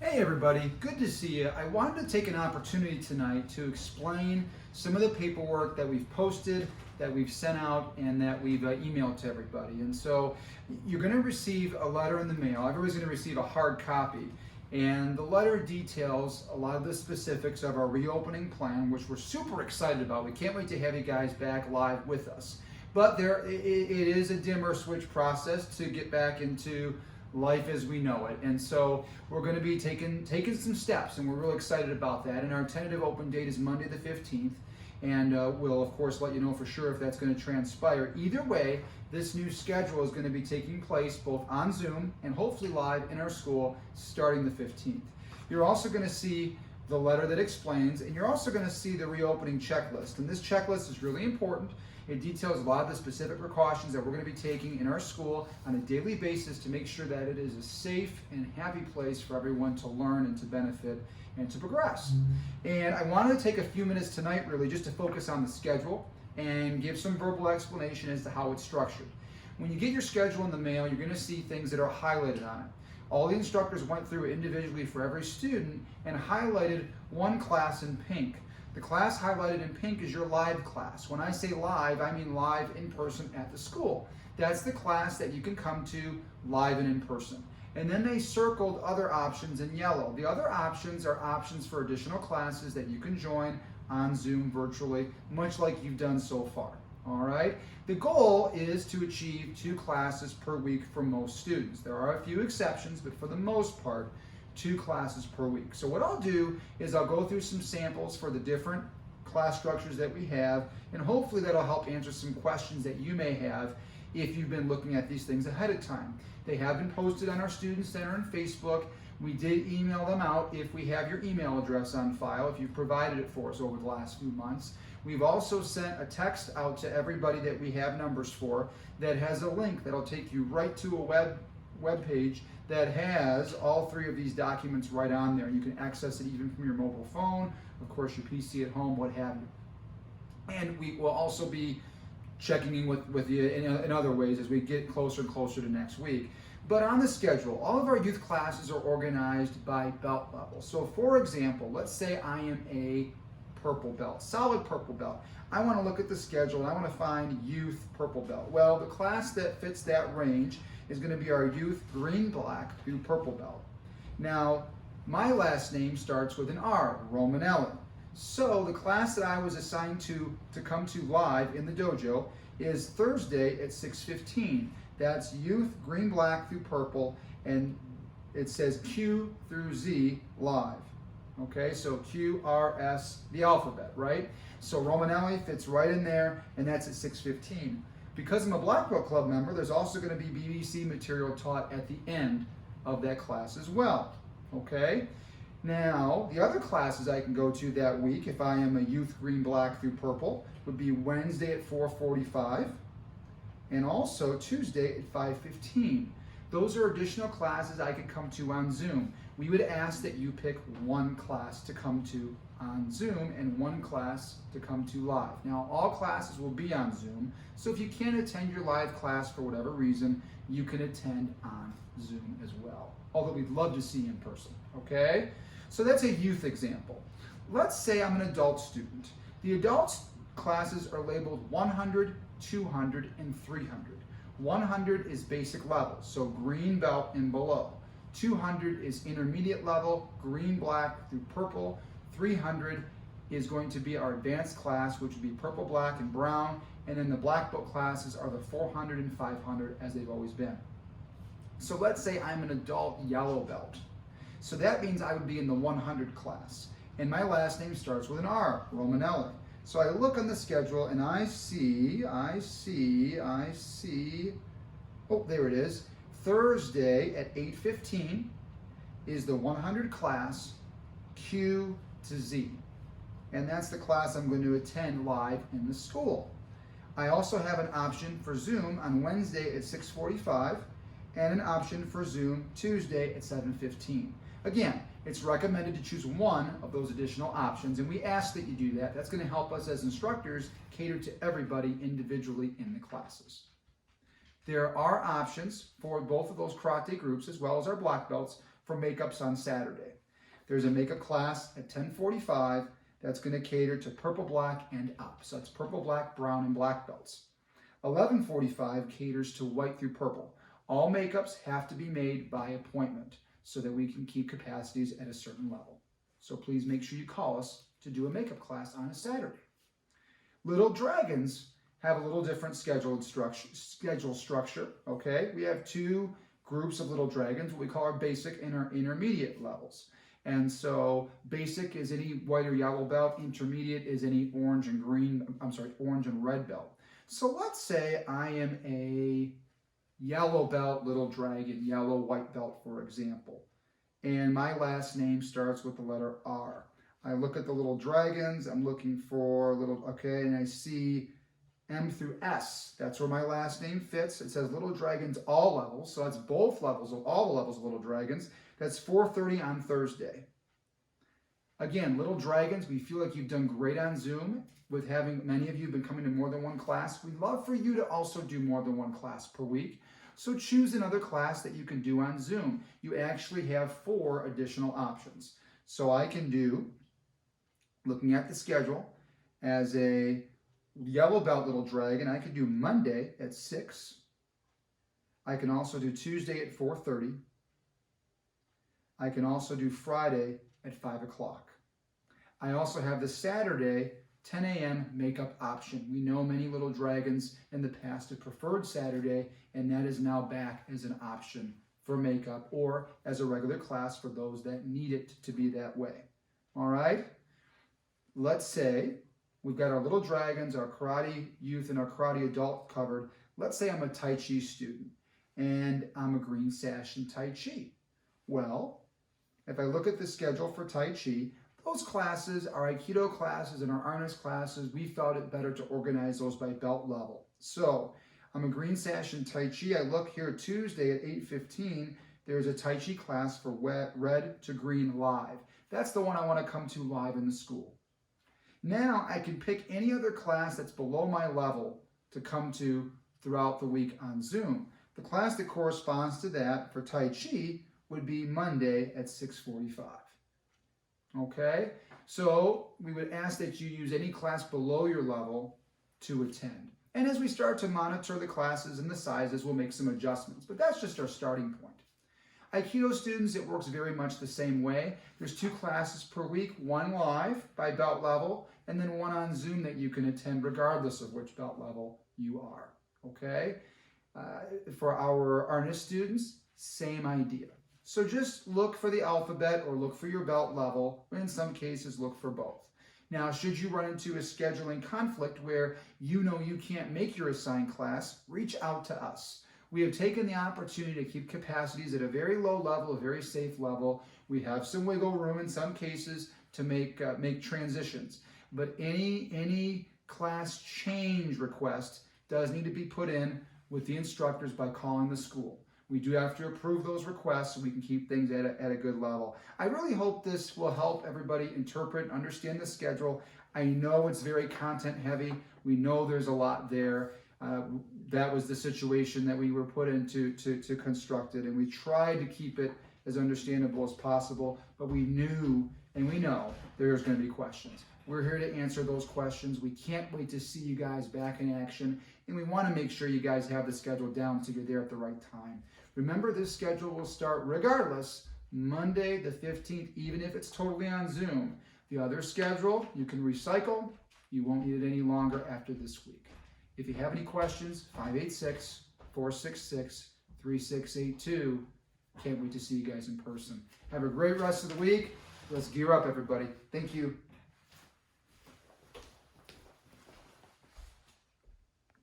Hey everybody, good to see you. I wanted to take an opportunity tonight to explain some of the paperwork that we've posted, that we've sent out, and that we've emailed to everybody. And so you're going to receive a letter in the mail. Everybody's going to receive a hard copy. And the letter details a lot of the specifics of our reopening plan, which we're super excited about. We can't wait to have you guys back live with us. But it is a dimmer switch process to get back into life as we know it. And so we're going to be taking some steps, and we're really excited about that. And our tentative open date is Monday the 15th. And we'll, of course, let you know for sure if that's going to transpire. Either way, this new schedule is going to be taking place both on Zoom and hopefully live in our school starting the 15th. You're also going to see the letter that explains, and you're also going to see the reopening checklist. And this checklist is really important. It details a lot of the specific precautions that we're going to be taking in our school on a daily basis to make sure that it is a safe and happy place for everyone to learn and to benefit and to progress. And I wanted to take a few minutes tonight really just to focus on the schedule and give some verbal explanation as to how it's structured. When you get your schedule in the mail, you're going to see things that are highlighted on it. All the instructors went through it individually for every student and highlighted one class in pink. The class highlighted in pink is your live class. When I say live, I mean live in person at the school. That's the class that you can come to live and in person. And then they circled other options in yellow. The other options are options for additional classes that you can join on Zoom virtually, much like you've done so far. All right? The goal is to achieve 2 classes per week for most students. There are a few exceptions, but for the most part, 2 classes per week. So what I'll do is I'll go through some samples for the different class structures that we have, and hopefully that'll help answer some questions that you may have if you've been looking at these things ahead of time. They have been posted on our Student Center and Facebook. We did email them out if we have your email address on file, if you've provided it for us over the last few months. We've also sent a text out to everybody that we have numbers for that has a link that'll take you right to a web page that has all 3 of these documents right on there. You can access it even from your mobile phone, of course your PC at home, what have you. And we will also be checking in with you in other ways as we get closer and closer to next week. But on the schedule, all of our youth classes are organized by belt level. So for example, let's say I am a purple belt, solid purple belt. I want to look at the schedule and I want to find youth purple belt. Well, the class that fits that range is going to be our youth green, black through purple belt. Now, my last name starts with an R, Romanelli. So the class that I was assigned to come to live in the dojo is Thursday at 6:15. That's youth green, black through purple, and it says Q through Z live. Okay, so Q, R, S, the alphabet, right? So Romanelli fits right in there, and that's at 6:15. Because I'm a Black Belt Club member, there's also going to be BBC material taught at the end of that class as well. Okay? Now, the other classes I can go to that week, if I am a youth green, black through purple, would be Wednesday at 4:45 and also Tuesday at 5:15. Those are additional classes I could come to on Zoom. We would ask that you pick one class to come to on Zoom and one class to come to live. Now, all classes will be on Zoom, so if you can't attend your live class for whatever reason, you can attend on Zoom as well. Although we'd love to see you in person, okay? So that's a youth example. Let's say I'm an adult student. The adults classes are labeled 100, 200, and 300. 100 is basic level, so green belt and below. 200 is intermediate level, green, black through purple. 300 is going to be our advanced class, which would be purple, black, and brown. And then the black belt classes are the 400 and 500 as they've always been. So let's say I'm an adult yellow belt. So that means I would be in the 100 class. And my last name starts with an R, Romanelli. So I look on the schedule and I see, oh, there it is. Thursday at 8:15 is the 100 class, Q to Z. And that's the class I'm going to attend live in the school. I also have an option for Zoom on Wednesday at 6:45 and an option for Zoom Tuesday at 7:15. Again, it's recommended to choose one of those additional options, and we ask that you do that. That's going to help us as instructors cater to everybody individually in the classes. There are options for both of those karate groups, as well as our black belts, for makeups on Saturday. There's a makeup class at 10:45 that's going to cater to purple, black, and up. So it's purple, black, brown, and black belts. 11:45 caters to white through purple. All makeups have to be made by appointment so that we can keep capacities at a certain level. So please make sure you call us to do a makeup class on a Saturday. Little Dragons have a little different schedule structure, okay? We have two groups of Little Dragons, what we call our basic and our intermediate levels. And so basic is any white or yellow belt, intermediate is any orange and red belt. So let's say I am a yellow belt Little Dragon, yellow white belt, for example. And my last name starts with the letter R. I look at the Little Dragons, I'm looking for and I see M through S. That's where my last name fits. It says Little Dragons all levels, so that's both levels of all the levels of Little Dragons. That's 4:30 on Thursday. Again, Little Dragons, we feel like you've done great on Zoom with having many of you been coming to more than one class. We'd love for you to also do more than one class per week. So choose another class that you can do on Zoom. You actually have 4 additional options. So I can do, looking at the schedule, as a yellow belt Little Dragon, I could do Monday at 6. I can also do Tuesday at 4:30. I can also do Friday at 5 o'clock. I also have the Saturday 10 a.m. makeup option. We know many Little Dragons in the past have preferred Saturday, and that is now back as an option for makeup or as a regular class for those that need it to be that way. All right? Let's say we've got our Little Dragons, our Karate Youth, and our Karate Adult covered. Let's say I'm a Tai Chi student, and I'm a green sash in Tai Chi. Well, if I look at the schedule for Tai Chi, those classes, our Aikido classes and our harness classes, we felt it better to organize those by belt level. So I'm a green sash in Tai Chi. I look here Tuesday at 8:15. There's a Tai Chi class for red to green live. That's the one I want to come to live in the school. Now I can pick any other class that's below my level to come to throughout the week on Zoom. The class that corresponds to that for Tai Chi would be Monday at 6:45. Okay? So we would ask that you use any class below your level to attend. And as we start to monitor the classes and the sizes, we'll make some adjustments. But that's just our starting point. Aikido students, it works very much the same way. There's 2 classes per week, one live by belt level, and then one on Zoom that you can attend regardless of which belt level you are. Okay? For our harness students, same idea. So just look for the alphabet or look for your belt level. In some cases, look for both. Now, should you run into a scheduling conflict where you know you can't make your assigned class, reach out to us. We have taken the opportunity to keep capacities at a very low level, a very safe level. We have some wiggle room in some cases to make transitions. But any class change request does need to be put in with the instructors by calling the school. We do have to approve those requests so we can keep things at a good level. I really hope this will help everybody interpret and understand the schedule. I know it's very content heavy. We know there's a lot there. That was the situation that we were put into to construct it, and we tried to keep it as understandable as possible, but we knew and we know there's going to be questions. We're here to answer those questions. We can't wait to see you guys back in action, and we want to make sure you guys have the schedule down so you're there at the right time. Remember, this schedule will start regardless Monday the 15th, even if it's totally on Zoom. The other schedule, you can recycle. You won't need it any longer after this week. If you have any questions, 586-466-3682. Can't wait to see you guys in person. Have a great rest of the week. Let's gear up, everybody. Thank you.